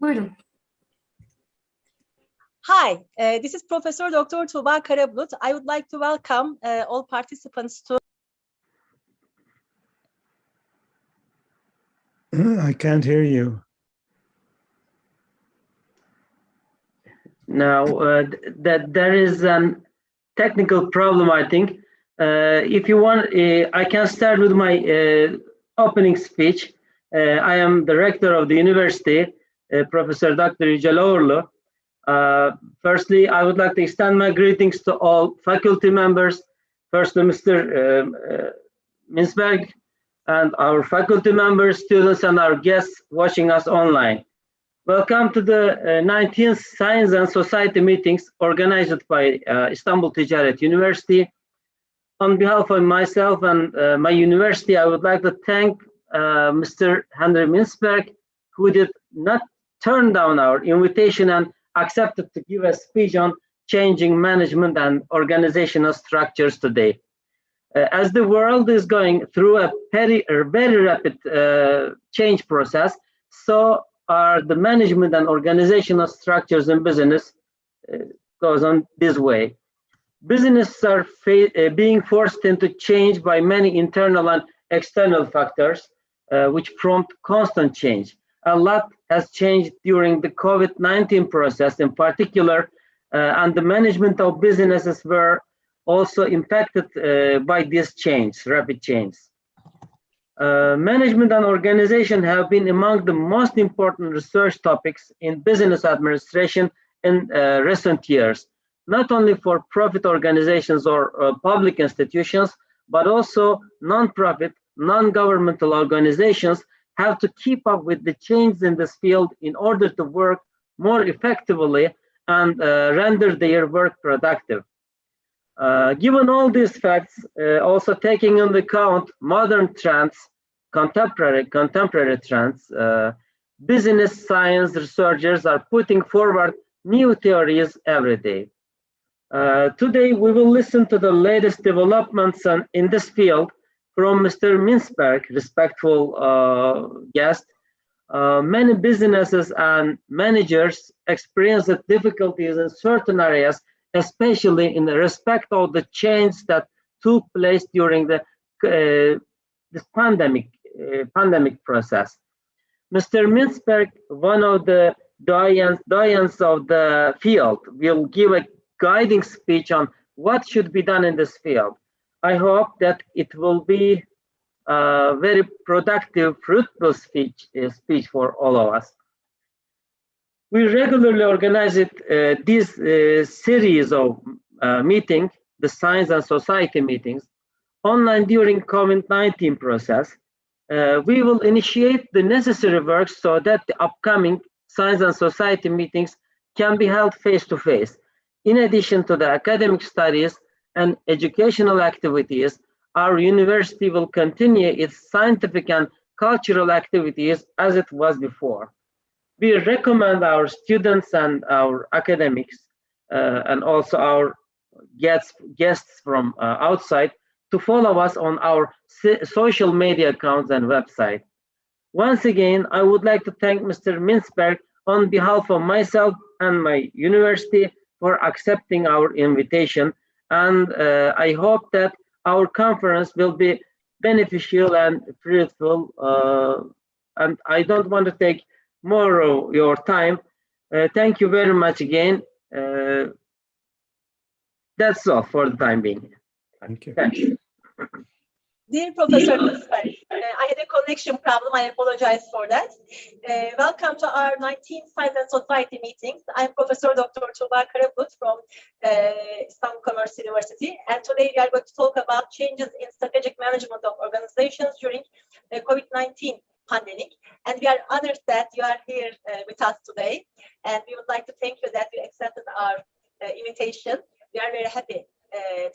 Buyurun. Hi, this is Professor Dr. Tuğba Karabulut. I would like to welcome all participants to... I can't hear you. Now, that there is a technical problem, I think. If you want, I can start with my opening speech. I am director of the university, Professor Dr. Yücel Ağırlı. Firstly, I would like to extend my greetings to all faculty members, firstly Mr. Mintzberg, and our faculty members, students, and our guests watching us online. Welcome to the 19th Science and Society meetings organized by İstanbul Ticaret Üniversitesi. On behalf of myself and my university, I would like to thank Mr. Henry Mintzberg, who did not turn down our invitation and accepted to give a speech on changing management and organizational structures today. As the world is going through a very rapid change process, so are the management and organizational structures in business goes on this way. Businesses are being forced into change by many internal and external factors, which prompt constant change. A lot has changed during the COVID-19 process in particular, and the management of businesses were also impacted by this change, rapid change. Management and organization have been among the most important research topics in business administration in recent years, not only for profit organizations or public institutions, but also non-profit, non-governmental organizations have to keep up with the changes in this field in order to work more effectively and render their work productive. Given all these facts, also taking into account modern trends, contemporary trends, business science researchers are putting forward new theories every day. Today, we will listen to the latest developments in this field from Mr. Mintzberg, respectful guest. Many businesses and managers experience difficulties in certain areas, especially in respect of the change that took place during this pandemic process. Mr. Mintzberg, one of the doyens of the field, will give a guiding speech on what should be done in this field. I hope that it will be a very productive, fruitful speech for all of us. We regularly organize this series of meetings, the Science and Society meetings, online during COVID-19 process. We will initiate the necessary work so that the upcoming Science and Society meetings can be held face-to-face. In addition to the academic studies and educational activities, our university will continue its scientific and cultural activities as it was before. We recommend our students and our academics and also our guests from outside to follow us on our social media accounts and website. Once again, I would like to thank Mr. Mintzberg on behalf of myself and my university for accepting our invitation, and I hope that our conference will be beneficial and fruitful, and I don't want to take more of your time. Thank you very much again. That's all for the time being. Thank you. Thank you. Dear Professor Mintzberg, I had a connection problem. I apologize for that. Welcome to our 19th Science and Society meetings. I'm Professor Dr. Tuğba Karabulut from İstanbul Üniversitesi, and today we are going to talk about changes in strategic management of organizations during the COVID-19 pandemic. And we are honored that you are here with us today. And we would like to thank you that you accepted our invitation. We are very happy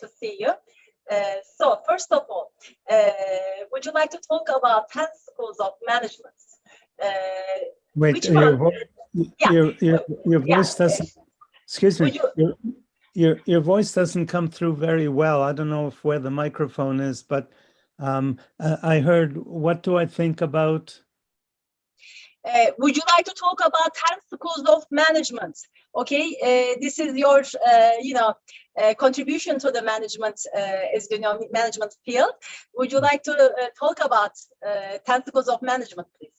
to see you. So first of all, would you like to talk about 10 schools of management? Wait, your voice doesn't, excuse me, your voice doesn't come through very well. I don't know where the microphone is, but I heard, what do I think about? Would you like to talk about 10 schools of management? Okay, this is your, contribution to the management, management field. Would you like to talk about 10 schools of management, please?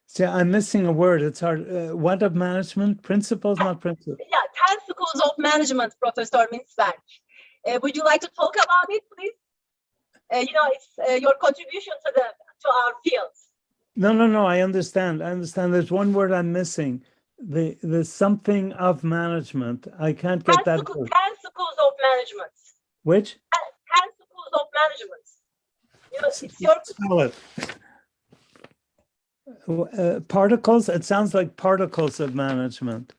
See, I'm missing a word. It's hard. What of management? Principles, not principles. Yeah, 10 schools of management, Professor Mintzberg. Would you like to talk about it, please? It's your contribution to our field. No. I understand. There's one word I'm missing. The something of management. I can't get that. 10 schools of management. Which? 10 schools of management. It's your. Spell it. Particles. It sounds like particles of management.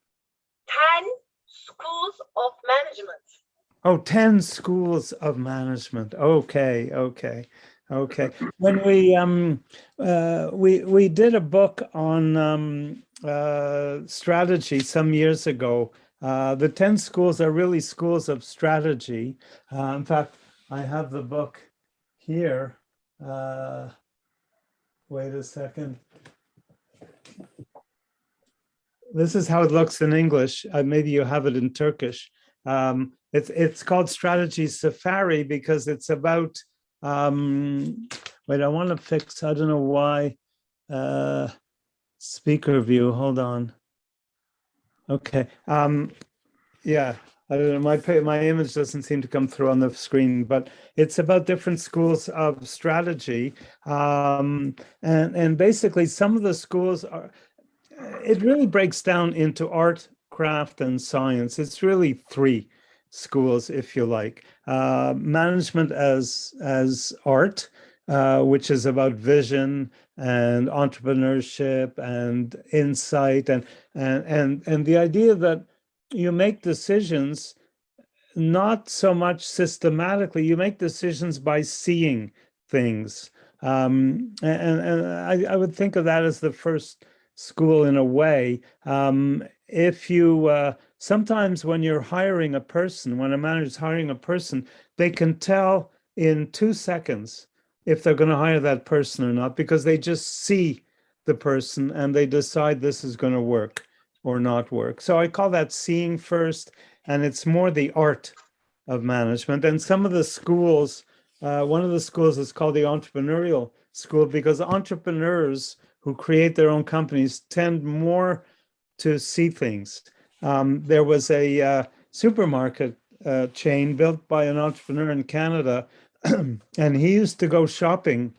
10 schools of management. Oh, 10 schools of management. Okay. When we did a book on strategy some years ago. The 10 schools are really schools of strategy. In fact, I have the book here. Wait a second. This is how it looks in English. Maybe you have it in Turkish. It's called Strategy Safari because it's about, wait, I want to fix, I don't know why, speaker view, hold on. Okay, yeah, I don't know, my image doesn't seem to come through on the screen, but it's about different schools of strategy. And basically some of the schools are, it really breaks down into art, craft, and science. It's really three schools, if you like. Management as art, which is about vision and entrepreneurship and insight, and the idea that you make decisions not so much systematically, you make decisions by seeing things. And I would think of that as the first school in a way. If you sometimes when you're hiring a person, when a manager is hiring a person, they can tell in 2 seconds if they're going to hire that person or not, because they just see the person and they decide this is going to work or not work. So I call that seeing first, and it's more the art of management. And some of the schools, one of the schools is called the entrepreneurial school, because entrepreneurs who create their own companies tend more to see things. There was a supermarket chain built by an entrepreneur in Canada, and he used to go shopping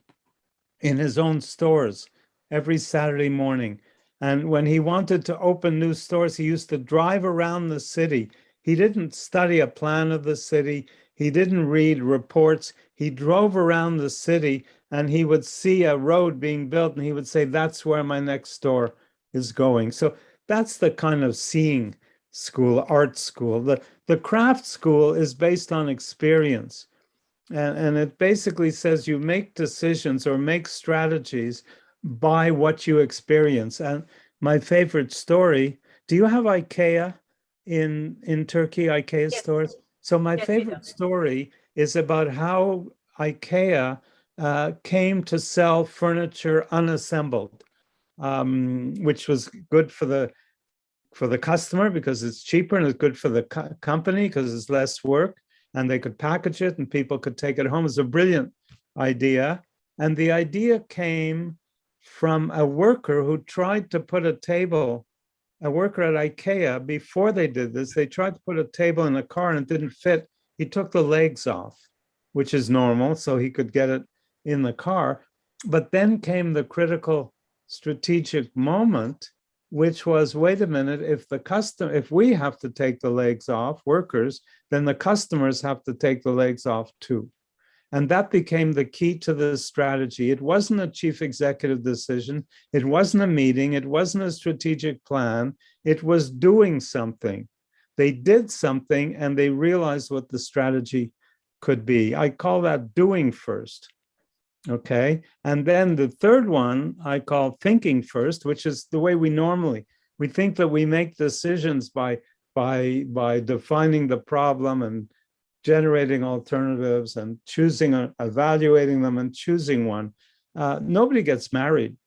in his own stores every Saturday morning. And when he wanted to open new stores, he used to drive around the city. He didn't study a plan of the city. He didn't read reports. He drove around the city and he would see a road being built and he would say, that's where my next store is going. So that's the kind of seeing school, art school. The craft school is based on experience. And it basically says you make decisions or make strategies by what you experience. And my favorite story, do you have IKEA in Turkey, IKEA Yes. stores? So my favorite story is about how IKEA came to sell furniture unassembled, which was good for the customer because it's cheaper, and it's good for the company because it's less work, and they could package it and people could take it home. It's a brilliant idea. And the idea came from a worker who tried to put a worker at IKEA, before they did this, they tried to put a table in a car and it didn't fit. He took the legs off, which is normal, so he could get it in the car. But then came the critical strategic moment, which was, wait a minute, if we have to take the legs off, workers, then the customers have to take the legs off too. And that became the key to the strategy. It wasn't a chief executive decision. It wasn't a meeting. It wasn't a strategic plan. It was doing something. They did something and they realized what the strategy could be. I call that doing first. Okay. And then the third one I call thinking first, which is the way we think that we make decisions by defining the problem and generating alternatives and evaluating them and choosing one. Nobody gets married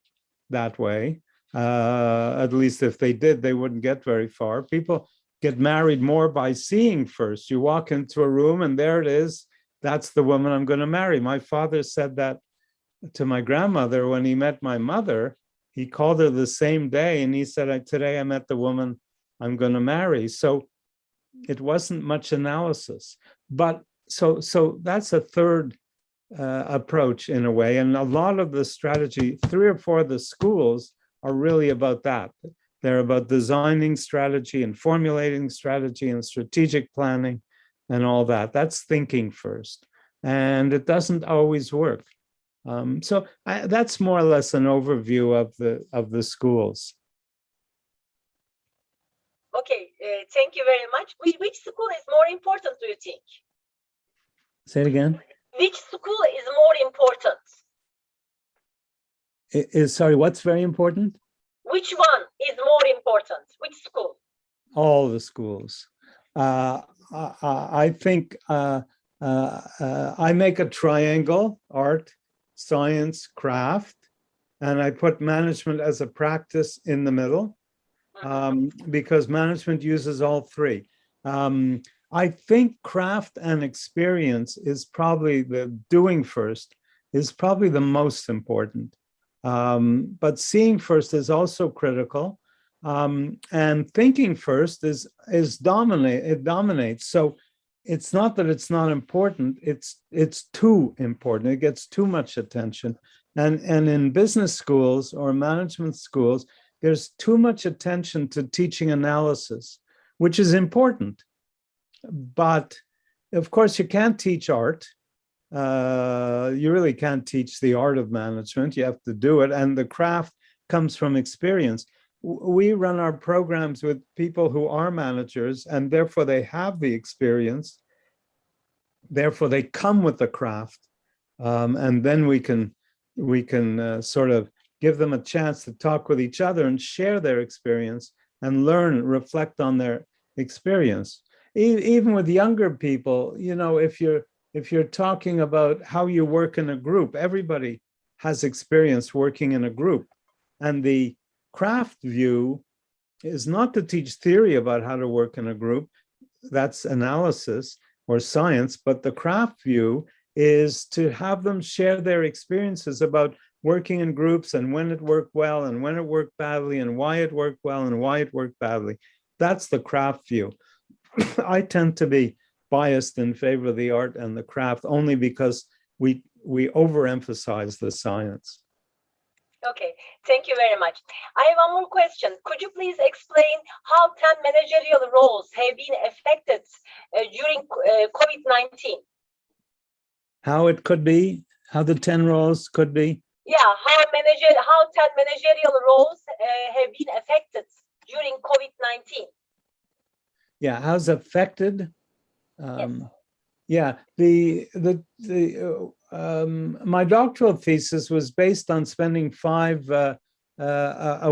that way. At least if they did, they wouldn't get very far. People get married more by seeing first. You walk into a room and there it is. That's the woman I'm going to marry. My father said that to my grandmother when he met my mother. He called her the same day and he said, today I met the woman I'm going to marry. So it wasn't much analysis. But so that's a third approach in a way. And a lot of the strategy, 3 or 4 of the schools are really about that. They're about designing strategy and formulating strategy and strategic planning and all that. That's thinking first. And it doesn't always work. So that's more or less an overview of the schools. Okay, thank you very much. Which school is more important, do you think? Say it again. Which school is more important? Sorry, what's very important? Which one is more important? Which school? All the schools. I think I make a triangle: art, science, craft, and I put management as a practice in the middle, because management uses all 3. I think craft and experience is probably the doing first is probably the most important. But seeing first is also critical, and thinking first is dominates. So it's not that it's not important; it's too important. It gets too much attention, and in business schools or management schools, there's too much attention to teaching analysis, which is important. But of course, you can't teach art. You really can't teach the art of management. You have to do it. And the craft comes from experience. We run our programs with people who are managers, and therefore they have the experience. Therefore, they come with the craft. And then we can sort of give them a chance to talk with each other and share their experience and learn, reflect on their experience. Even with younger people, you know, if you're talking about how you work in a group, everybody has experience working in a group. And the craft view is not to teach theory about how to work in a group. That's analysis or science. But the craft view is to have them share their experiences about working in groups and when it worked well and when it worked badly and why it worked well and why it worked badly. That's the craft view. I tend to be biased in favor of the art and the craft only because we overemphasize the science. Okay, thank you very much. I have one more question. Could you please explain how 10 managerial roles have been affected during COVID-19? How it could be, how the 10 roles could be? Yeah, how 10 managerial roles have been affected during COVID-19? Yeah, how's affected? Yes. Yeah, my doctoral thesis was based on spending a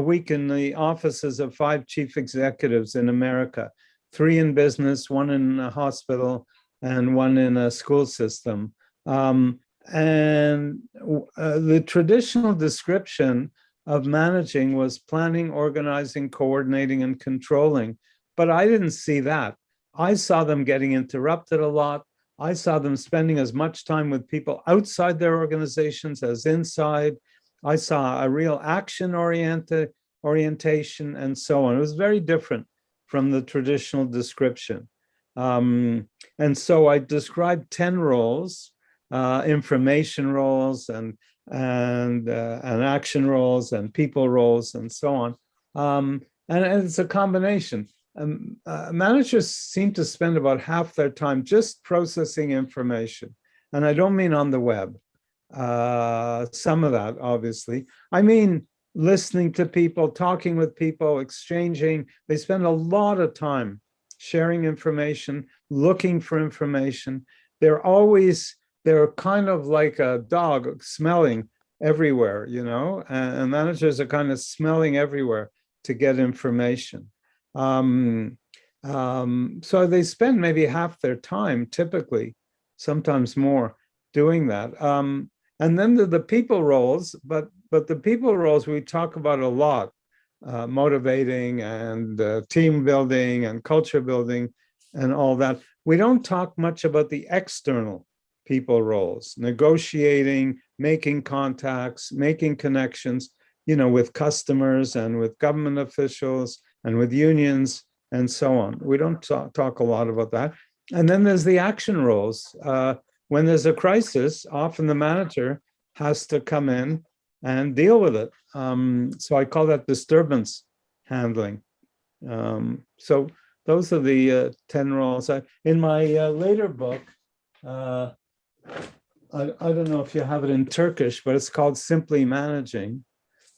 week in the offices of 5 chief executives in America, 3 in business, 1 in a hospital, and 1 in a school system. And the traditional description of managing was planning, organizing, coordinating, and controlling. But I didn't see that. I saw them getting interrupted a lot. I saw them spending as much time with people outside their organizations as inside. I saw a real action orientation and so on. It was very different from the traditional description. And so I described 10 roles, information roles and action roles and people roles and so on. And it's a combination. Managers seem to spend about half their time just processing information. And I don't mean on the web. Some of that, obviously. I mean, listening to people, talking with people, exchanging. They spend a lot of time sharing information, looking for information. They're kind of like a dog smelling everywhere, you know, and managers are kind of smelling everywhere to get information. So they spend maybe half their time, typically, sometimes more, doing that. And then the people roles, but the people roles we talk about a lot. motivating and team building and culture building and all that. We don't talk much about the external people roles, negotiating, making contacts, making connections, you know, with customers and with government officials and with unions and so on. We don't talk a lot about that. And then there's the action roles. When there's a crisis, often the manager has to come in and deal with it. So I call that disturbance handling. So those are the 10 roles. In my later book, I don't know if you have it in Turkish, but it's called Simply Managing.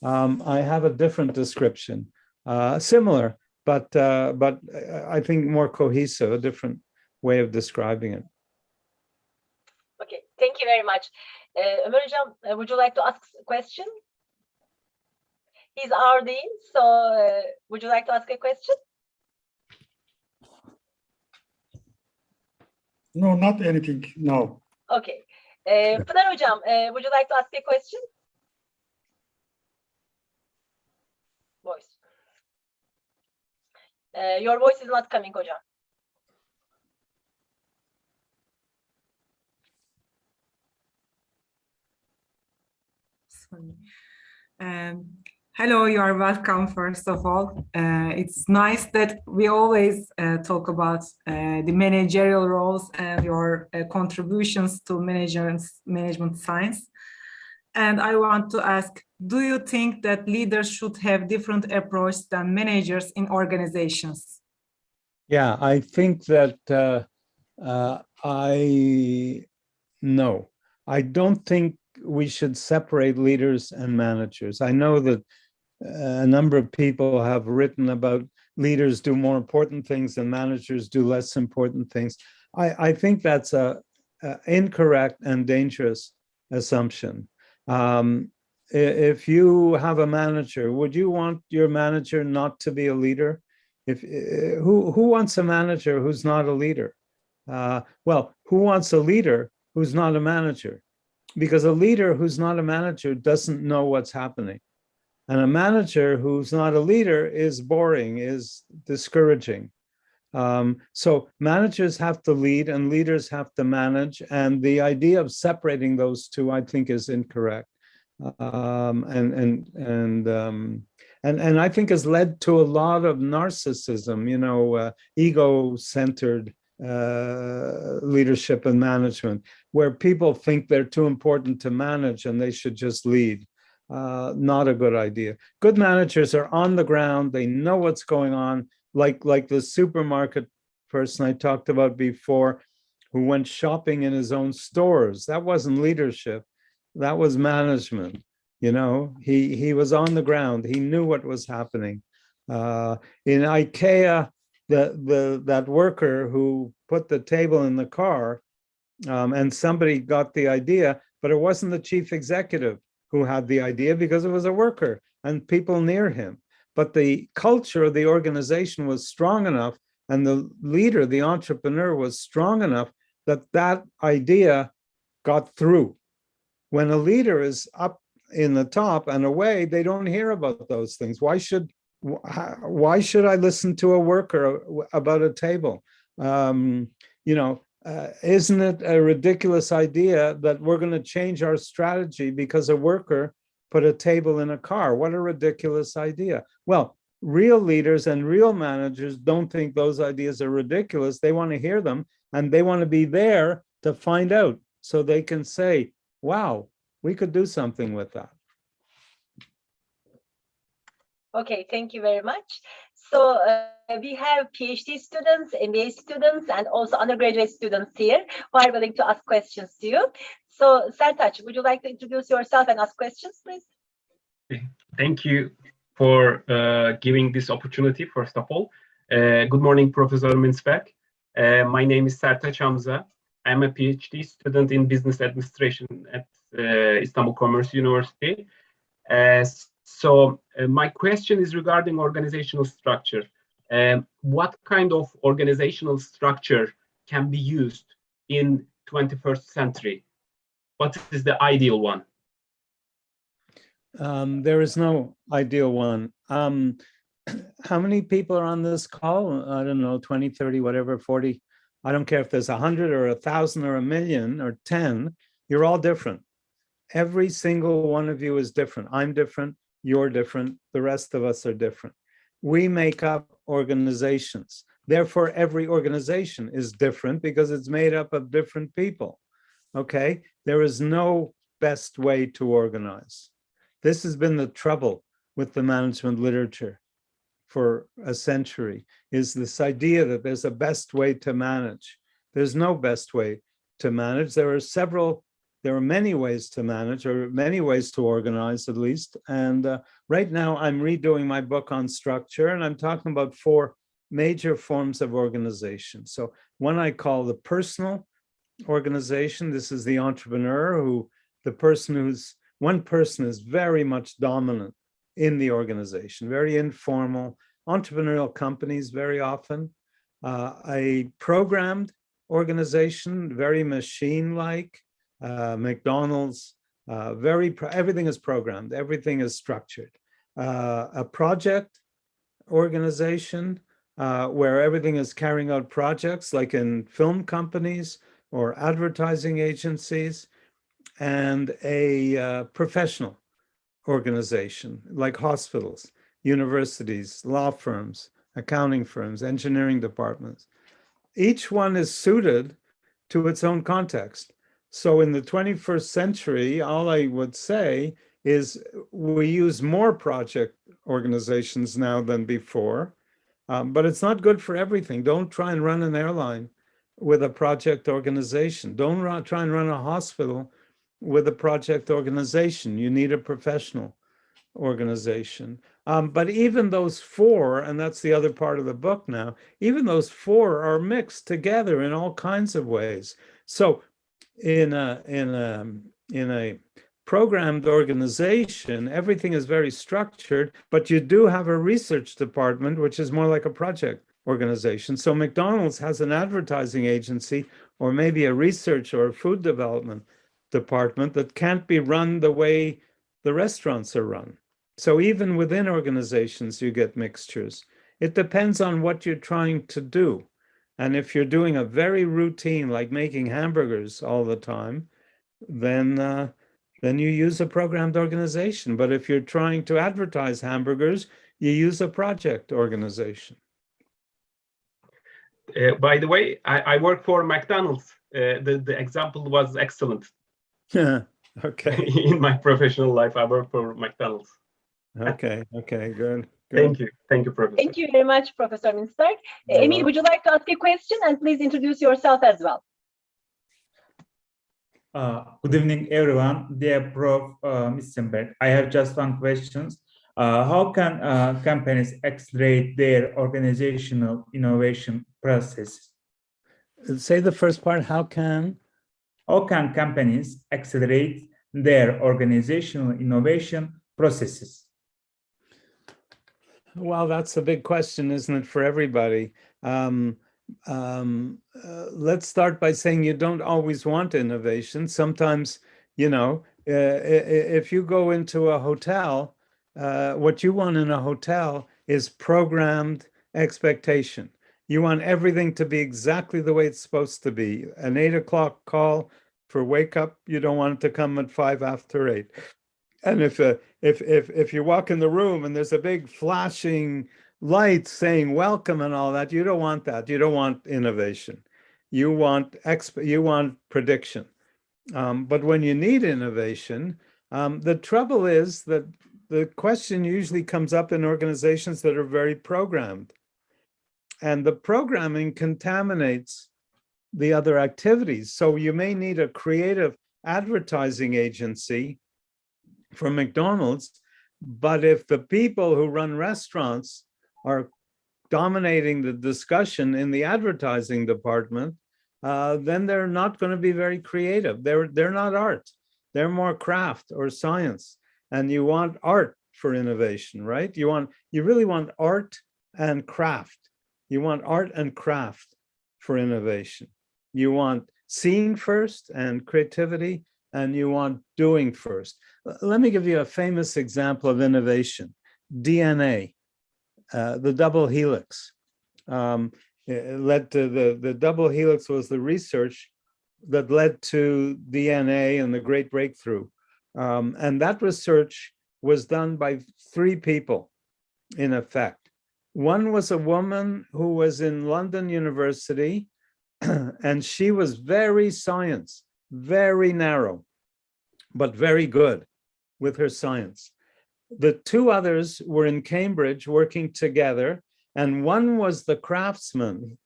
I have a different description, similar, but I think more cohesive, a different way of describing it. Okay, thank you very much. Ömer Hocam, would you like to ask a question? He's our dean, so would you like to ask a question? No, not anything, no. Okay. Pınar Hocam, would you like to ask a question? Voice. Your voice is not coming, Hocam. Hello, you are welcome, first of all. It's nice that we always talk about the managerial roles and your contributions to management science. And I want to ask, do you think that leaders should have different approach than managers in organizations? Yeah, I think that no, I don't think we should separate leaders and managers. I know that a number of people have written about leaders do more important things and managers do less important things. I think that's a incorrect and dangerous assumption. If you have a manager, would you want your manager not to be a leader? Who wants a manager who's not a leader? Well, who wants a leader who's not a manager? Because a leader who's not a manager doesn't know what's happening. And a manager who's not a leader is boring, is discouraging. So managers have to lead and leaders have to manage. And the idea of separating those two, I think, is incorrect. And I think has led to a lot of narcissism, you know, ego-centered leadership and management, where people think they're too important to manage and they should just lead. Not a good idea. Good managers are on the ground. They know what's going on, like the supermarket person I talked about before, who went shopping in his own stores. That wasn't leadership. That was management. You know, he was on the ground. He knew what was happening. In IKEA, that worker who put the table in the car, and somebody got the idea, but it wasn't the chief executive who had the idea because it was a worker and people near him. But the culture of the organization was strong enough, and the leader, the entrepreneur, was strong enough that that idea got through. When a leader is up in the top and away, they don't hear about those things. Why should I listen to a worker about a table? You know, isn't it a ridiculous idea that we're going to change our strategy because a worker put a table in a car? What a ridiculous idea. Well, real leaders and real managers don't think those ideas are ridiculous. They want to hear them and they want to be there to find out so they can say, wow, we could do something with that. Okay, thank you very much. So we have PhD students, MBA students, and also undergraduate students here who are willing to ask questions to you. So Sertaç, would you like to introduce yourself and ask questions, please? Thank you for giving this opportunity, first of all. Good morning, Professor Mintzberg. My name is Sertaç Hamza. I'm a PhD student in business administration at Istanbul Commerce University. So my question is regarding organizational structure. What kind of organizational structure can be used in 21st century? What is the ideal one? There is no ideal one. How many people are on this call? I don't know, 20, 30, whatever, 40. I don't care if there's 100 or 1,000 or 1,000,000 or 10. You're all different. Every single one of you is different. I'm different. You're different. The rest of us are different. We make up organizations. Therefore, every organization is different because it's made up of different people. Okay? There is no best way to organize. This has been the trouble with the management literature for a century, is this idea that there's a best way to manage. There's no best way to manage. There are many ways to manage, or many ways to organize at least. And right now I'm redoing my book on structure, and I'm talking about 4 major forms of organization. So one I call the personal organization. This is the entrepreneur, one person is very much dominant in the organization, very informal, entrepreneurial companies very often. A programmed organization, very machine-like, McDonald's, everything is programmed, everything is structured. A project organization where everything is carrying out projects, like in film companies or advertising agencies, and a professional organization like hospitals, universities, law firms, accounting firms, engineering departments. Each one is suited to its own context. So in the 21st century, all I would say is we use more project organizations now than before, but it's not good for everything. Don't try and run an airline with a project organization. Don't try and run a hospital with a project organization. You need a professional organization. But even those 4, and that's the other part of the book now, even those 4 are mixed together in all kinds of ways. So in a programmed organization, everything is very structured, but you do have a research department, which is more like a project organization. So McDonald's has an advertising agency, or maybe a research or a food development department that can't be run the way the restaurants are run. So even within organizations, you get mixtures. It depends on what you're trying to do. And if you're doing a very routine, like making hamburgers all the time, then you use a programmed organization. But if you're trying to advertise hamburgers, you use a project organization. By the way, I work for McDonald's. The example was excellent. Okay. In my professional life, I work for McDonald's. Okay, good. Thank you, Professor. Thank you very much, Professor Mintzberg. Emil, would you like to ask a question? And please introduce yourself as well. Good evening, everyone. Dear Prof. Mintzberg, I have just one question. How can companies accelerate their organizational innovation process? Say the first part, how can companies accelerate their organizational innovation processes? Well, that's a big question, isn't it, for everybody? Let's start by saying you don't always want innovation. Sometimes, if you go into a hotel, what you want in a hotel is programmed expectation. You want everything to be exactly the way it's supposed to be. An 8 o'clock call for wake up, you don't want it to come at 5 after 8. And if you walk in the room and there's a big flashing light saying welcome and all that, you don't want that. You don't want innovation. You want prediction. But when you need innovation, the trouble is that the question usually comes up in organizations that are very programmed. And the programming contaminates the other activities. So you may need a creative advertising agency for McDonald's, but if the people who run restaurants are dominating the discussion in the advertising department, then they're not going to be very creative. They're not art. They're more craft or science. And you want art for innovation, right? You really want art and craft. You want art and craft for innovation. You want seeing first and creativity, and you want doing first. Let me give you a famous example of innovation. DNA, the double helix. It led to the double helix was the research that led to DNA and the great breakthrough. And that research was done by 3 people, in effect. One was a woman who was in London University, and she was very science, very narrow, but very good with her science. The 2 others were in Cambridge working together, and one was the craftsman.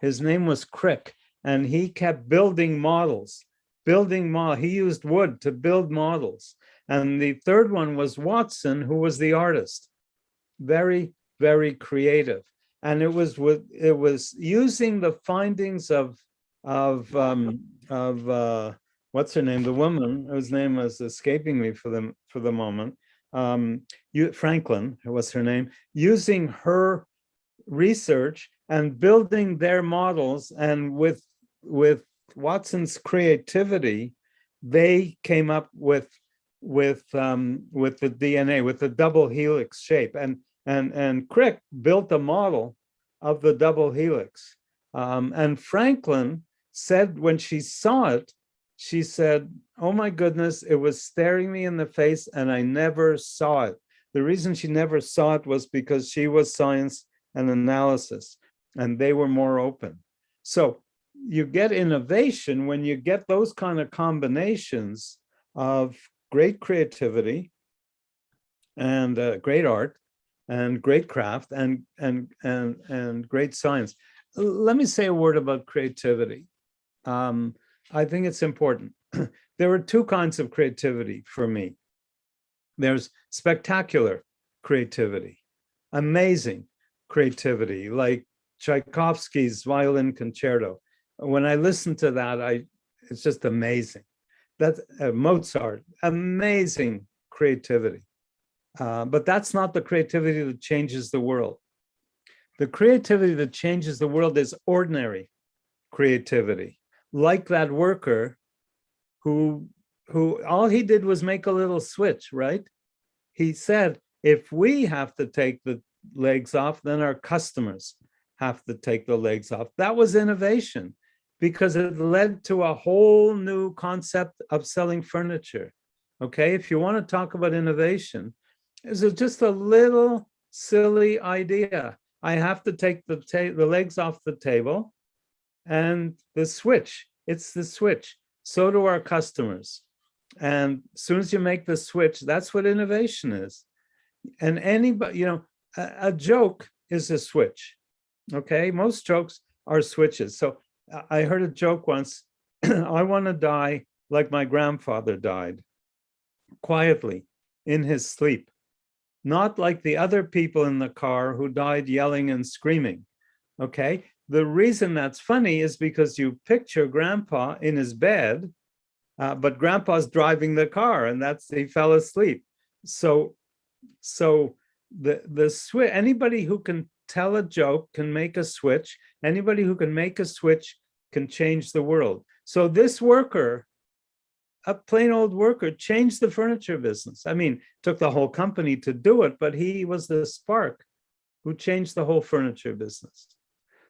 His name was Crick, and he kept building models. He used wood to build models. And the 3rd one was Watson, who was the artist. Very, very creative. And it was using the findings of what's her name, the woman whose name was escaping me for the moment. Franklin was her name, using her research and building their models, and with Watson's creativity, they came up with the DNA, with the double helix shape, and Crick built a model of the double helix, and Franklin said when she saw it, she said, "Oh my goodness, it was staring me in the face and I never saw it." The reason she never saw it was because she was science and analysis, and they were more open. So you get innovation when you get those kind of combinations of great creativity and great art and great craft and great science. Let me say a word about creativity. I think it's important. There are 2 kinds of creativity for me. There's spectacular creativity, amazing creativity, like Tchaikovsky's Violin Concerto. When I listen to that, it's just amazing. That's Mozart, amazing creativity. But that's not the creativity that changes the world. The creativity that changes the world is ordinary creativity, like that worker who all he did was make a little switch, right? He said, if we have to take the legs off, then our customers have to take the legs off. That was innovation, because it led to a whole new concept of selling furniture. Okay, if you want to talk about innovation, is it just a little silly idea? I have to take the legs off the table, and the switch, it's the switch. So do our customers. And as soon as you make the switch, that's what innovation is. And anybody, a joke is a switch. Okay, most jokes are switches. So I heard a joke once, I want to die like my grandfather died, quietly, in his sleep, not like the other people in the car who died yelling and screaming. Okay, the reason that's funny is because you picture grandpa in his bed, but grandpa's driving the car, and he fell asleep. So the switch, anybody who can tell a joke can make a switch. Anybody who can make a switch can change the world. So this worker, a plain old worker, changed the furniture business. I mean, took the whole company to do it, but he was the spark who changed the whole furniture business.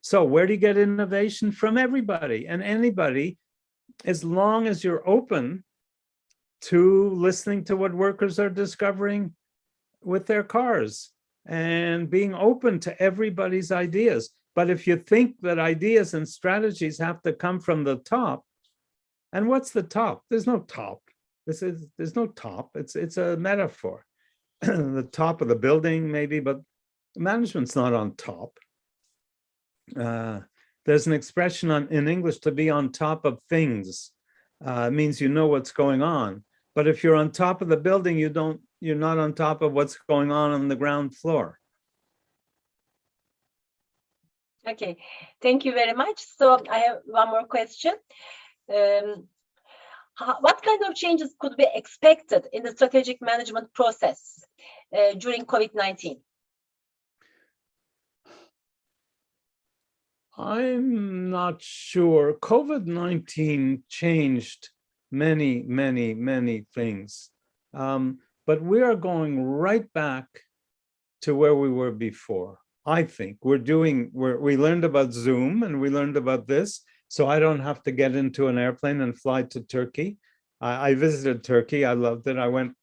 So where do you get innovation? From everybody and anybody, as long as you're open to listening to what workers are discovering with their cars and being open to everybody's ideas. But if you think that ideas and strategies have to come from the top, and what's the top? There's no top. There's no top. It's a metaphor. The top of the building, maybe, but management's not on top. There's an expression in English, to be on top of things. Means you know what's going on. But if you're on top of the building, you're not on top of what's going on the ground floor. Okay, thank you very much. So I have one more question. What kind of changes could be expected in the strategic management process during COVID-19? I'm not sure. COVID-19 changed many things. But we are going right back to where we were before. I think we learned about Zoom and we learned about this, so I don't have to get into an airplane and fly to Turkey. I visited Turkey. I loved it. I went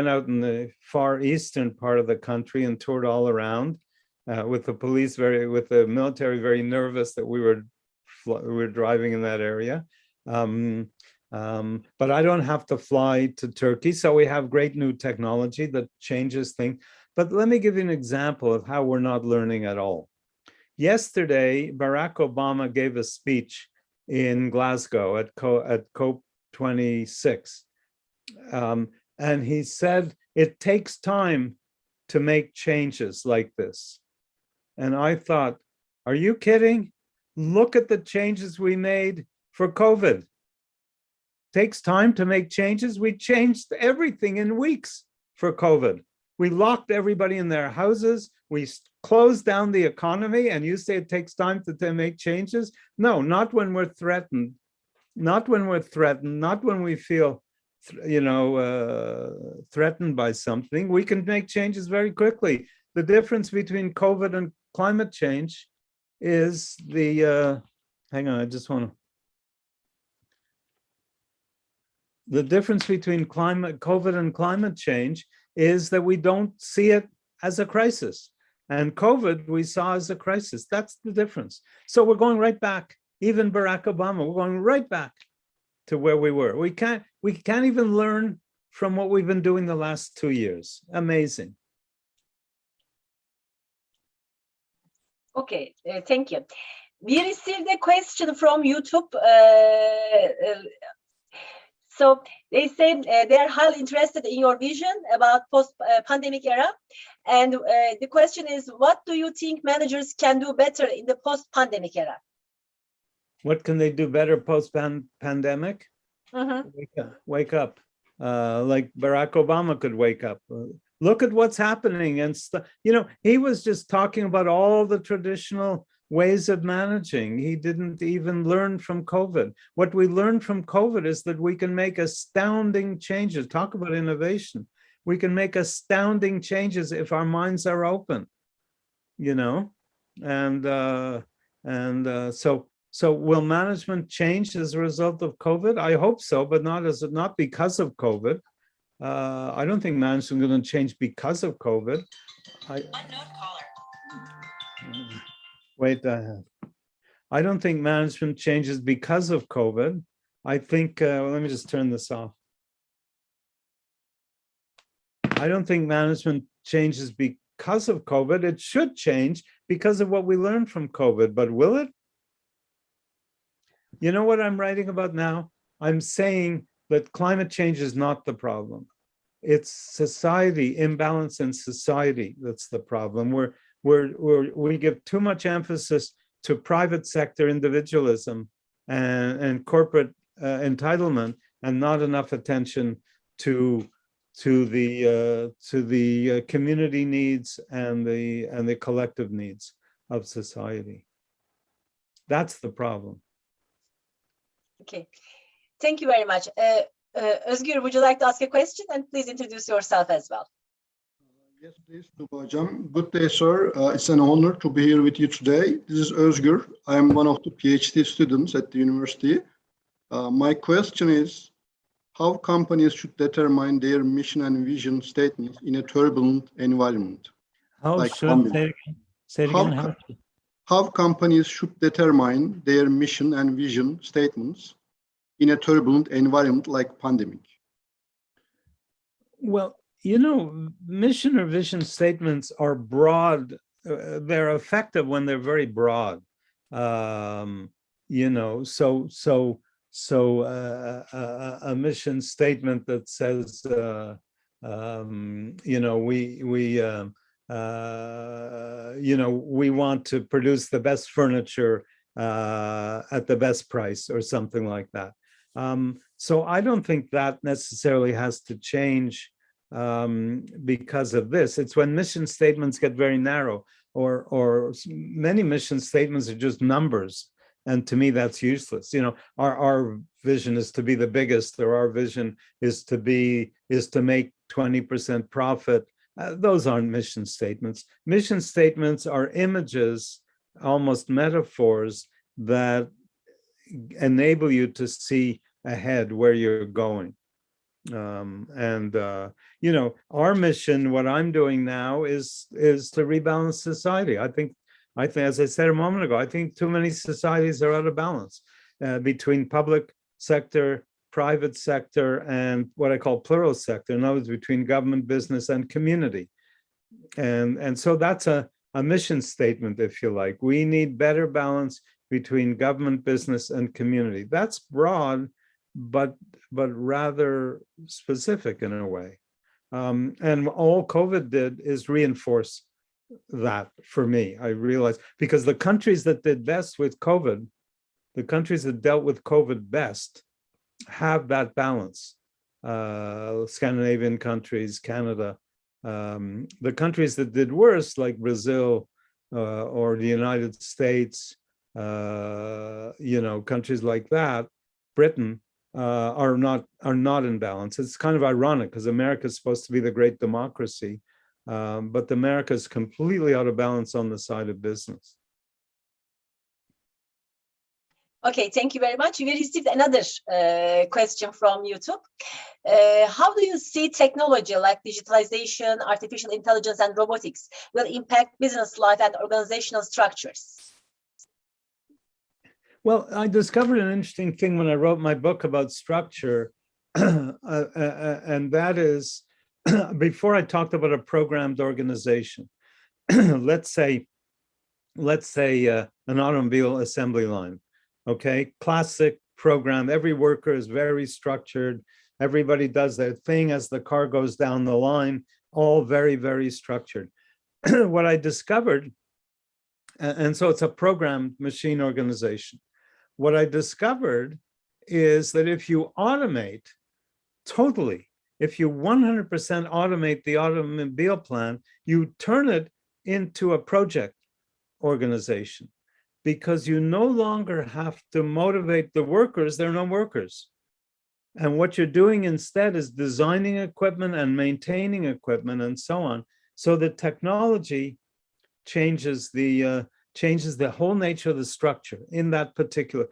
out in the far eastern part of the country and toured all around with the police, with the military very nervous that we were driving in that area. But I don't have to fly to Turkey, so we have great new technology that changes things. But let me give you an example of how we're not learning at all. Yesterday, Barack Obama gave a speech in Glasgow at COP26. And he said, it takes time to make changes like this. And I thought, are you kidding? Look at the changes we made for COVID. Takes time to make changes. We changed everything in weeks for COVID. We locked everybody in their houses. We closed down the economy, and you say it takes time to make changes? No, not when we're threatened. Not when we're threatened, not when we feel, threatened by something. We can make changes very quickly. The difference between COVID and climate change is the, the difference between COVID and climate change is that we don't see it as a crisis. And COVID we saw as a crisis. That's the difference. So we're going right back. Even Barack Obama, we're going right back to where we were. We can't even learn from what we've been doing the last 2 years. Amazing. Okay, thank you. We received a question from YouTube. So they say they are highly interested in your vision about post-pandemic era. And the question is, what do you think managers can do better in the post-pandemic era? What can they do better post-pandemic? Wake up. Like Barack Obama could wake up. Look at what's happening. And he was just talking about all the traditional ways of managing. He didn't even learn from COVID. What we learned from COVID is that we can make astounding changes. Talk about innovation. We can make astounding changes if our minds are open, So will management change as a result of COVID? I hope so, but not because of COVID. I don't think management is going to change because of COVID. I don't think management changes because of COVID. I think, let me just turn this off. I don't think management changes because of COVID. It should change because of what we learned from COVID, but will it? You know what I'm writing about now? I'm saying that climate change is not the problem. It's society, imbalance in society that's the problem. We give too much emphasis to private sector individualism and corporate entitlement, and not enough attention to the community needs and the collective needs of society. That's the problem. Okay, thank you very much. Özgür, would you like to ask a question? And please introduce yourself as well. Yes, please, Tuba Hocam. Good day, sir. It's an honor to be here with you today. This is Özgür. I am one of the PhD students at the university. My question is, how companies should determine their mission and vision statements in a turbulent environment? How companies should determine their mission and vision statements in a turbulent environment like pandemic? Well, mission or vision statements are broad. They're effective when they're very broad. A mission statement that says, we want to produce the best furniture at the best price or something like that. So I don't think that necessarily has to change because of this. It's when mission statements get very narrow, or many mission statements are just numbers. And to me, that's useless. You know, our vision is to be the biggest, or our vision is to make 20% profit. Those aren't mission statements. Mission statements are images, almost metaphors, that enable you to see ahead where you're going. You know, our mission, what I'm doing now is to rebalance society. I think, as I said a moment ago, I think too many societies are out of balance between public sector, private sector, and what I call plural sector. In other words, between government, business, and community. And so that's a mission statement, if you like. We need better balance between government, business, and community. That's broad, but rather specific in a way. And all COVID did is reinforce that for me. I realized, because the countries that did best with COVID, the countries that dealt with COVID best, have that balance. Scandinavian countries, Canada. The countries that did worse, like Brazil or the United States, you know, countries like that, Britain, are not in balance. It's kind of ironic, because America is supposed to be the great democracy, but America is completely out of balance on the side of business. Okay, thank you very much. We received another question from YouTube. How do you see technology like digitalization, artificial intelligence, and robotics will impact business life and organizational structures? Well, I discovered an interesting thing when I wrote my book about structure, and that is, before I talked about a programmed organization, let's say an automobile assembly line, okay? Classic program, every worker is very structured, everybody does their thing as the car goes down the line, all very, very structured. What I discovered, and so it's a programmed machine organization. What I discovered is that if you automate totally, if you 100% automate the automobile plant, you turn it into a project organization, because you no longer have to motivate the workers. There are no workers. And what you're doing instead is designing equipment and maintaining equipment and so on. So the technology changes the whole nature of the structure in that particular,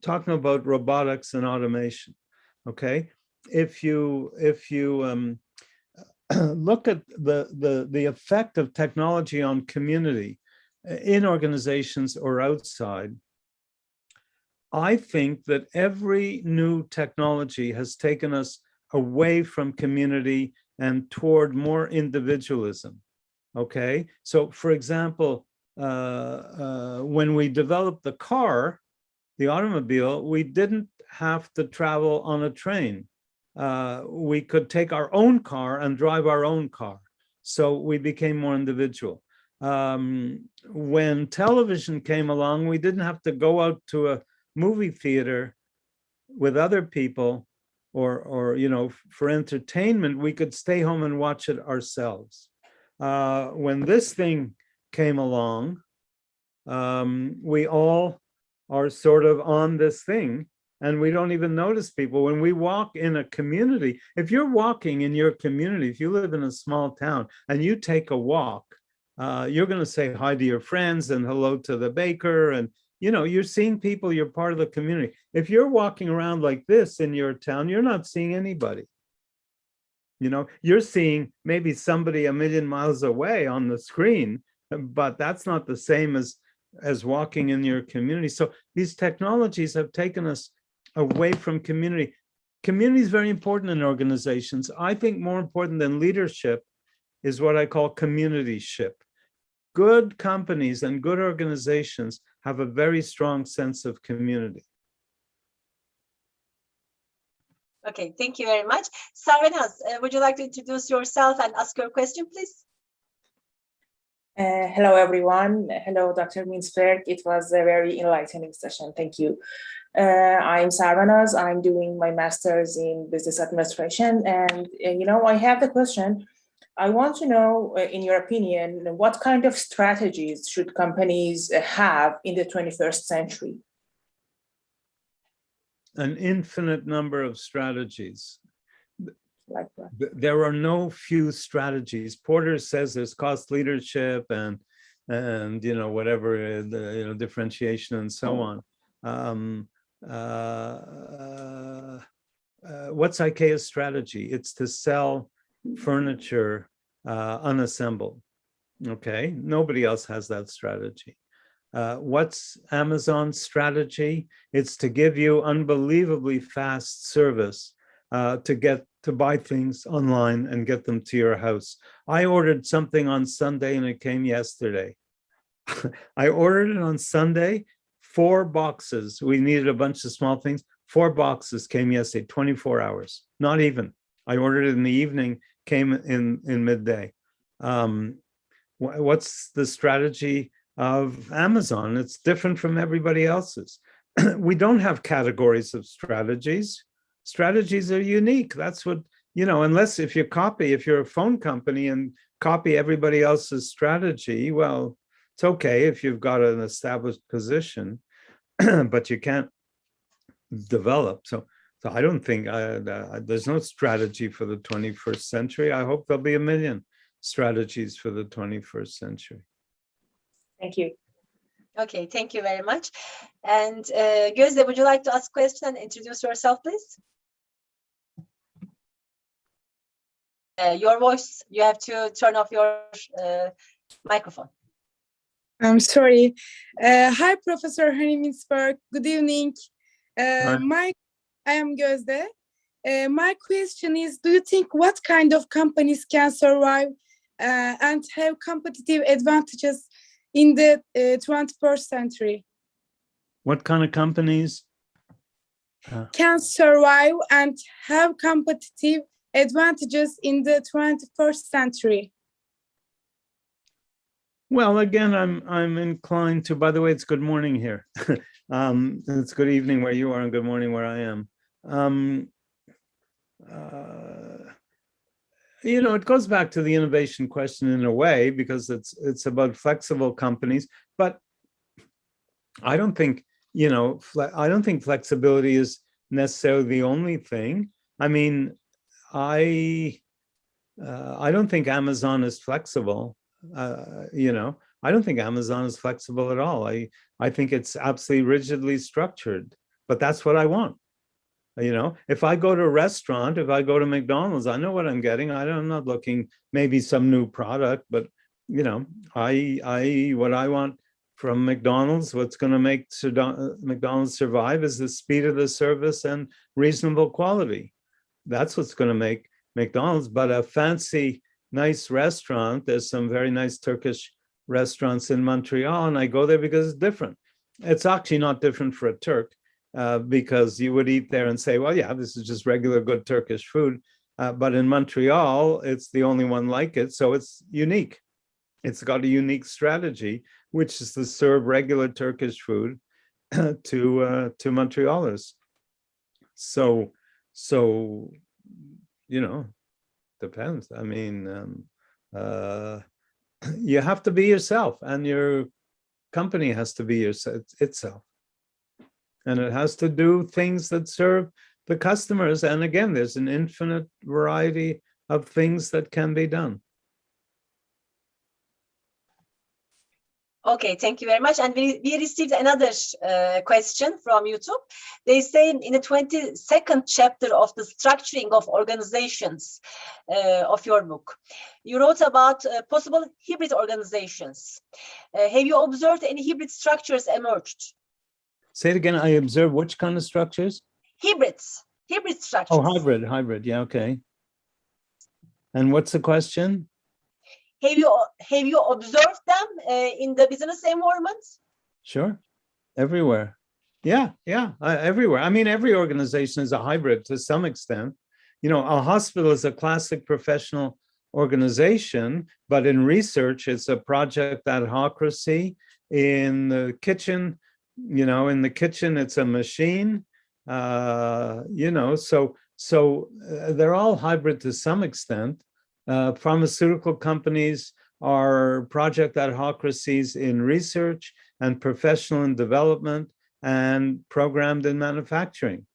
talking about robotics and automation, okay? If you look at the effect of technology on community in organizations or outside, I think that every new technology has taken us away from community and toward more individualism, okay? So for example, when we developed the car, the automobile, we didn't have to travel on a train. We could take our own car and drive our own car. So we became more individual. When television came along, we didn't have to go out to a movie theater with other people or you know, for entertainment. We could stay home and watch it ourselves. When this thing came along, we all are sort of on this thing, and we don't even notice people. When we walk in a community, if you're walking in your community, if you live in a small town and you take a walk, you're going to say hi to your friends and hello to the baker, and you know, you're seeing people, you're part of the community. If you're walking around like this in your town, you're not seeing anybody. You know, you're seeing maybe somebody a million miles away on the screen, but that's not the same as walking in your community. So these technologies have taken us away from community. Community is very important in organizations. I think more important than leadership is what I call communityship. Good companies and good organizations have a very strong sense of community. Okay, thank you very much. Sarvanaz, would you like to introduce yourself and ask your question, please? Hello, everyone. Hello, Dr. Mintzberg. It was a very enlightening session. Thank you. I'm Sarvanaz. I'm doing my master's in business administration. And, you know, I have the question. I want to know, in your opinion, what kind of strategies should companies have in the 21st century? an infinite number of strategies. Like that. There are no few strategies. Porter says there's cost leadership and whatever, differentiation and so on. What's IKEA's strategy? It's to sell furniture unassembled. Okay, nobody else has that strategy. What's Amazon's strategy? It's to give you unbelievably fast service to buy things online and get them to your house. I ordered something on Sunday and it came yesterday. I ordered it on Sunday, 4 boxes. We needed a bunch of small things. 4 boxes came yesterday, 24 hours, not even. I ordered it in the evening, came in midday. What's the strategy of Amazon? It's different from everybody else's. We don't have categories of strategies. Strategies are unique. That's what, unless if you're a phone company and copy everybody else's strategy, well, it's okay if you've got an established position, but you can't develop. So I don't think there's no strategy for the 21st century. I hope there'll be 1 million strategies for the 21st century. Thank you. Okay, thank you very much. And Gözde, would you like to ask a question and introduce yourself, please? Your voice, you have to turn off your microphone. I'm sorry. Hi, Professor Henry Mintzberg. Good evening. I am Gözde. My question is, do you think what kind of companies can survive and have competitive advantages in the 21st century? What kind of companies? Can survive and have competitive advantages in the 21st century? Well, again, I'm inclined to, by the way, it's good morning here. It's good evening where you are and good morning where I am. It goes back to the innovation question in a way, because it's about flexible companies, but I don't think, I don't think flexibility is necessarily the only thing. I mean, I don't think Amazon is flexible. I don't think Amazon is flexible at all. I think it's absolutely rigidly structured, but that's what I want. If I go to a restaurant, if I go to McDonald's, I know what I'm getting. I'm not looking maybe some new product, but what I want from McDonald's, what's going to make McDonald's survive is the speed of the service and reasonable quality. That's what's going to make McDonald's. But a fancy, nice restaurant, there's some very nice Turkish restaurants in Montreal, and I go there because it's different. It's actually not different for a Turk, because you would eat there and say, well, yeah, this is just regular good Turkish food. But in Montreal, it's the only one like it, so it's unique. It's got a unique strategy, which is to serve regular Turkish food to Montrealers. So depends. I mean, you have to be yourself, and your company has to be itself. And it has to do things that serve the customers. And again, there's an infinite variety of things that can be done. Okay, thank you very much. And we received another question from YouTube. They say in the 22nd chapter of the structuring of organizations of your book, you wrote about possible hybrid organizations. Have you observed any hybrid structures emerged? Say it again. I observe which kind of structures? Hybrid structures. Oh, hybrid. Yeah, okay. And what's the question? Have you observed them in the business environment? Sure, everywhere. Yeah, everywhere. I mean, every organization is a hybrid to some extent. A hospital is a classic professional organization, but in research, it's a project adhocracy. In the kitchen, it's a machine. So they're all hybrid to some extent. Pharmaceutical companies are project adhocracies in research and professional and development and programmed in manufacturing.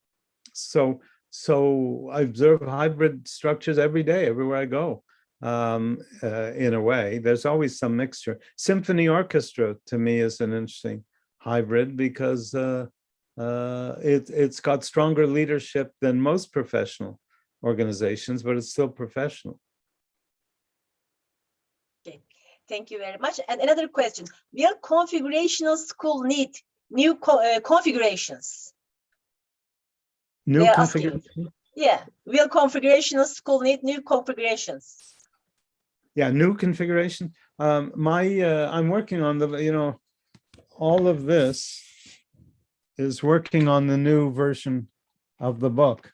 So I observe hybrid structures every day, everywhere I go. In a way, there's always some mixture. Symphony orchestra to me is an interesting hybrid because it's got stronger leadership than most professional organizations, but it's still professional. Okay, thank you very much. And another question: will configurational school need new configurations? New configuration? Yeah, will configurational school need new configurations? Yeah, new configuration. I'm working on the, all of this is working on the new version of the book.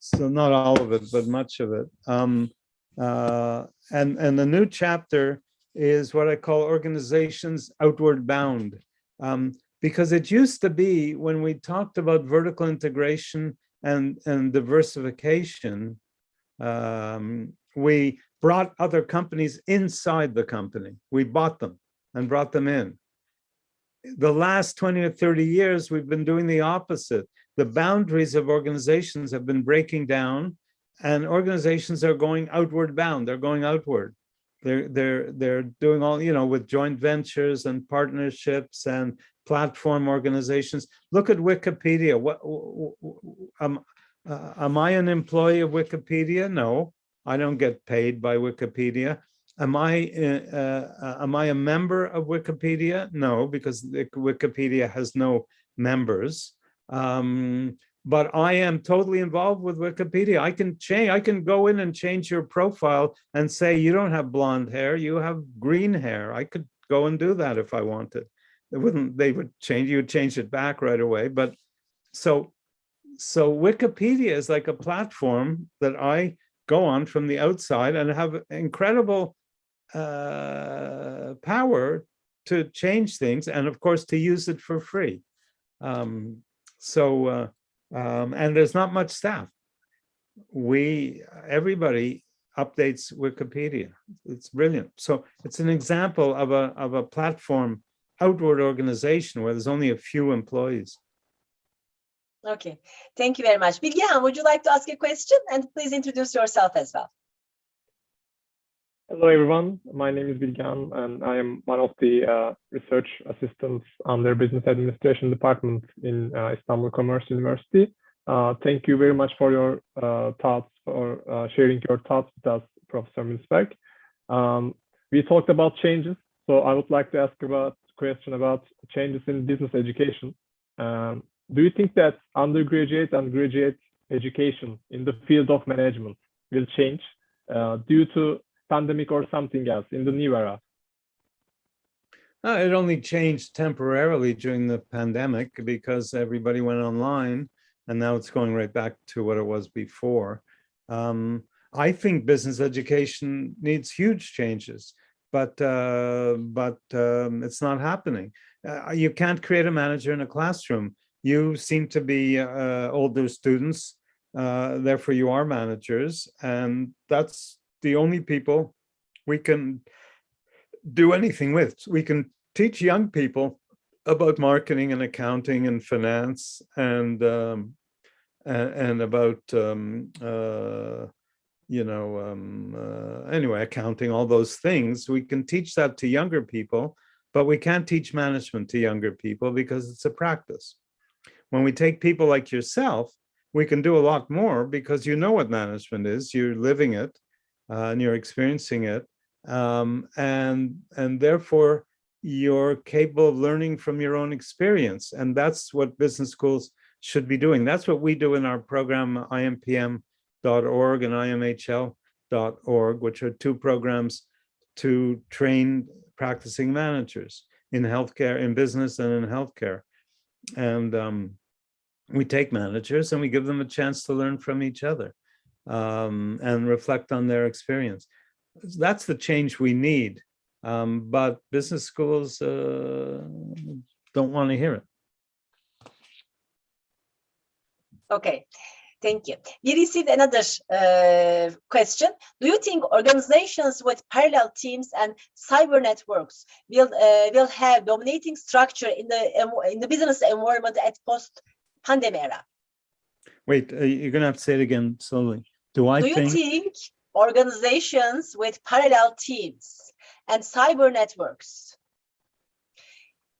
So not all of it, but much of it. And the new chapter is what I call organizations outward bound. Because it used to be when we talked about vertical integration and diversification, we brought other companies inside the company. We bought them and brought them in. The last 20 or 30 years, we've been doing the opposite. The boundaries of organizations have been breaking down, and organizations are going outward bound. They're going outward. They're doing all, with joint ventures and partnerships and platform organizations. Look at Wikipedia. Am I an employee of Wikipedia? No, I don't get paid by Wikipedia. Am I a member of Wikipedia? No, because Wikipedia has no members. But I am totally involved with Wikipedia. I can go in and change your profile and say, you don't have blonde hair, you have green hair. I could go and do that if I wanted. They would change, you would change it back right away. But so Wikipedia is like a platform that I go on from the outside and have incredible power to change things, and of course to use it for free. And there's not much staff. Everybody updates Wikipedia. It's brilliant. So it's an example of a platform outward organization where there's only a few employees. Okay, thank you very much. Bilgehan, would you like to ask a question? And please introduce yourself as well. Hello, everyone. My name is Bilgehan, and I am one of the research assistants under Business Administration Department in Istanbul Commerce University. Thank you very much for your thoughts, for sharing your thoughts with us, Professor Mintzberg. We talked about changes, so I would like to ask a question about changes in business education. Do you think that undergraduate and graduate education in the field of management will change due to pandemic or something else in the new era? It only changed temporarily during the pandemic because everybody went online, and now it's going right back to what it was before. I think business education needs huge changes, but it's not happening. You can't create a manager in a classroom. You seem to be older students, therefore you are managers, and that's the only people we can do anything with. We can teach young people about marketing and accounting and finance and about anyway, accounting, all those things. We can teach that to younger people, but we can't teach management to younger people because it's a practice. When we take people like yourself, we can do a lot more because you know what management is, you're living it, and you're experiencing it, and therefore you're capable of learning from your own experience. And that's what business schools should be doing. That's what we do in our program, IMPM.org and IMHL.org, which are two programs to train practicing managers in healthcare, in business and in healthcare. And we take managers and we give them a chance to learn from each other and reflect on their experience. That's the change we need. But business schools don't want to hear it. Okay, thank you. We received another question. Do you think organizations with parallel teams and cyber networks will have dominating structure in the business environment at Pandemic Era. Wait, you're going to have to say it again slowly. Do you think organizations with parallel teams and cyber networks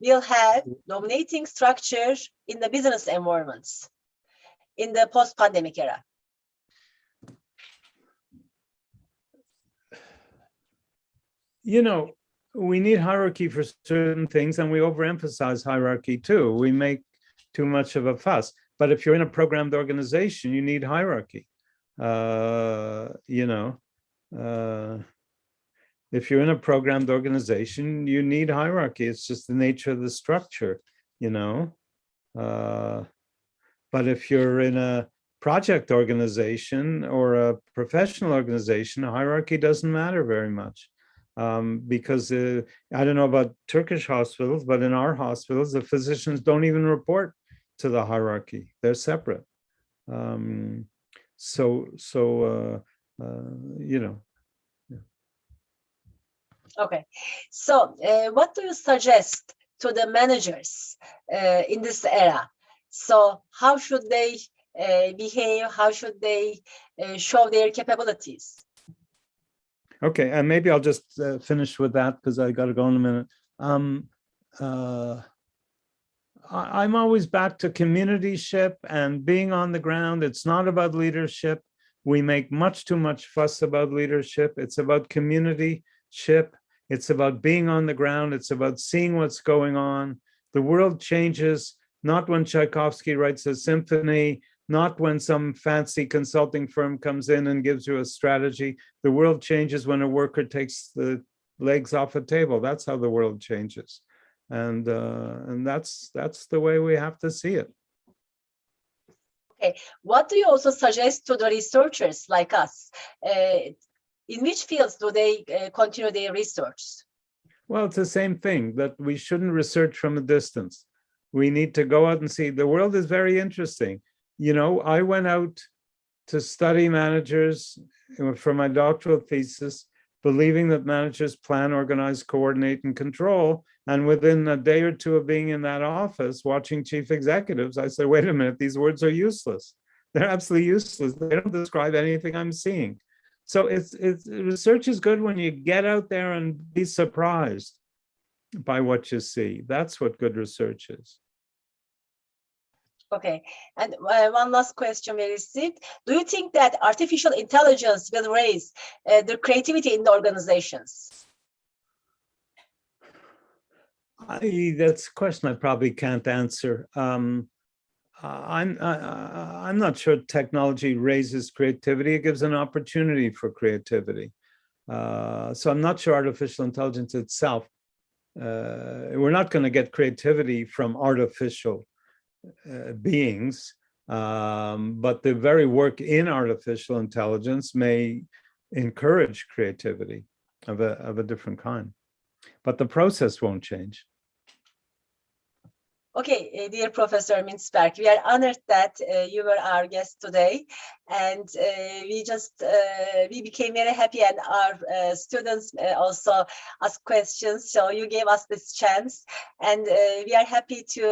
will have dominating structure in the business environments in the post-pandemic era? You know, we need hierarchy for certain things, and we overemphasize hierarchy too. We make too much of a fuss. But if you're in a programmed organization, you need hierarchy. If you're in a programmed organization, you need hierarchy. It's just the nature of the structure, But if you're in a project organization or a professional organization, hierarchy doesn't matter very much. Because I don't know about Turkish hospitals, but in our hospitals, the physicians don't even report to the hierarchy. They're separate. Okay. So what do you suggest to the managers in this era? So how should they behave? How should they show their capabilities? Okay, and maybe I'll just finish with that because I got to go in a minute. I'm always back to communityship and being on the ground. It's not about leadership. We make much too much fuss about leadership. It's about communityship. It's about being on the ground. It's about seeing what's going on. The world changes, not when Tchaikovsky writes a symphony, not when some fancy consulting firm comes in and gives you a strategy. The world changes when a worker takes the legs off a table. That's how the world changes. And that's the way we have to see it. Okay. What do you also suggest to the researchers like us? In which fields do they continue their research? Well, it's the same thing, that we shouldn't research from a distance. We need to go out and see. The world is very interesting. I went out to study managers for my doctoral thesis, believing that managers plan, organize, coordinate, and control. And within a day or two of being in that office, watching chief executives, I said, wait a minute, these words are useless. They're absolutely useless. They don't describe anything I'm seeing. So research is good when you get out there and be surprised by what you see. That's what good research is. Okay, and one last question we received. Do you think that artificial intelligence will raise the creativity in the organizations? That's a question I probably can't answer. I'm not sure technology raises creativity. It gives an opportunity for creativity. So I'm not sure artificial intelligence itself. We're not going to get creativity from artificial beings, but the very work in artificial intelligence may encourage creativity of a different kind, but the process won't change. Okay, dear Professor Mintzberg, we are honored that you were our guest today, and we became very happy, and our students also asked questions. So you gave us this chance, and we are happy to,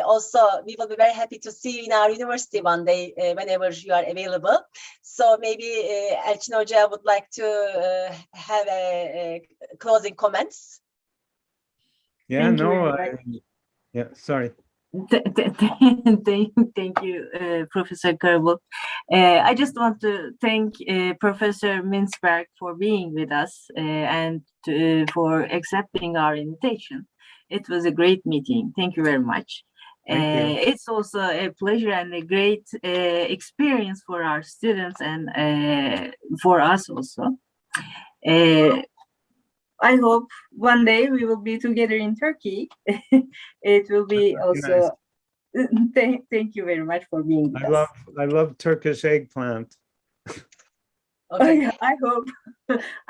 also we will be very happy to see you in our university one day whenever you are available. So maybe Elçin Hoca would like to have a closing comments. Yeah, sorry. Thank you, Professor Karabul. I just want to thank Professor Mintzberg for being with us and for accepting our invitation. It was a great meeting. Thank you very much. It's also a pleasure and a great experience for our students and for us also. I hope one day we will be together in Turkey. It will be also. Nice. Thank you very much for being with us. I love Turkish eggplant. Okay. I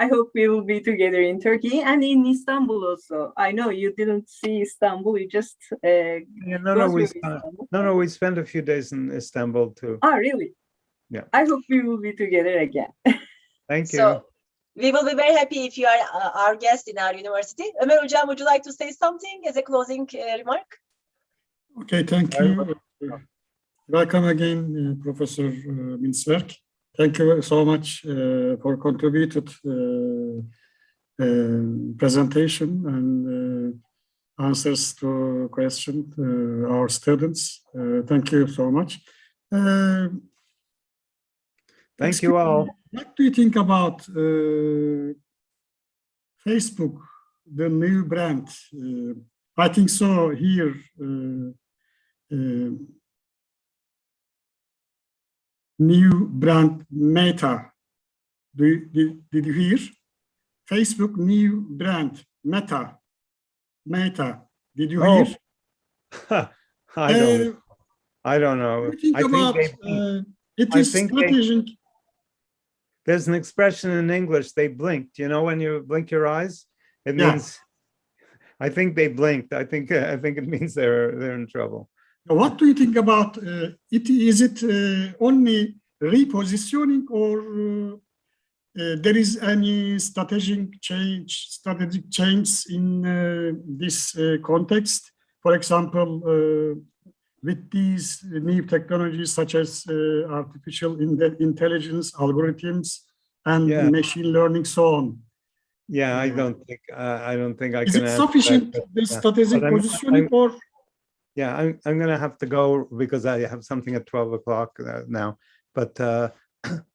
hope we will be together in Turkey and in Istanbul also. I know you didn't see Istanbul. You just we spent a few days in Istanbul too. Oh, really? Yeah. I hope we will be together again. Thank you. So, we will be very happy if you are our guest in our university. Ömer Hocam, would you like to say something as a closing remark? Okay, thank you. Welcome again, Professor Mintzberg. Thank you so much for contributed presentation and answers to questions our students. Thank you so much. Thank you all. What do you think about Facebook, the new brand? I think so here. New brand Meta. Did you hear? Facebook new brand Meta. Meta. Did you hear? I don't know. Think about it is strategic. There's an expression in English, they blinked. You know, when you blink your eyes, it means, I think they blinked. I think it means they're in trouble. What do you think about it? Is it only repositioning, or there is any strategic change in this context? For example, with these new technologies such as artificial intelligence, algorithms, and machine learning, so on. Yeah, I don't think I is can. Is it sufficient this strategic positioning, or? Yeah, I'm going to have to go because I have something at 12 o'clock now. But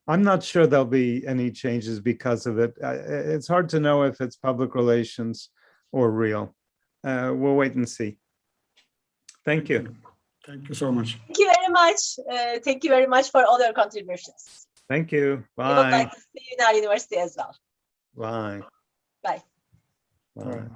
I'm not sure there'll be any changes because of it. It's hard to know if it's public relations or real. We'll wait and see. Thank you. Thank you so much. Thank you very much. Thank you very much for all your contributions. Thank you. Bye. We would like to see you in our university as well. Bye. Bye. Bye.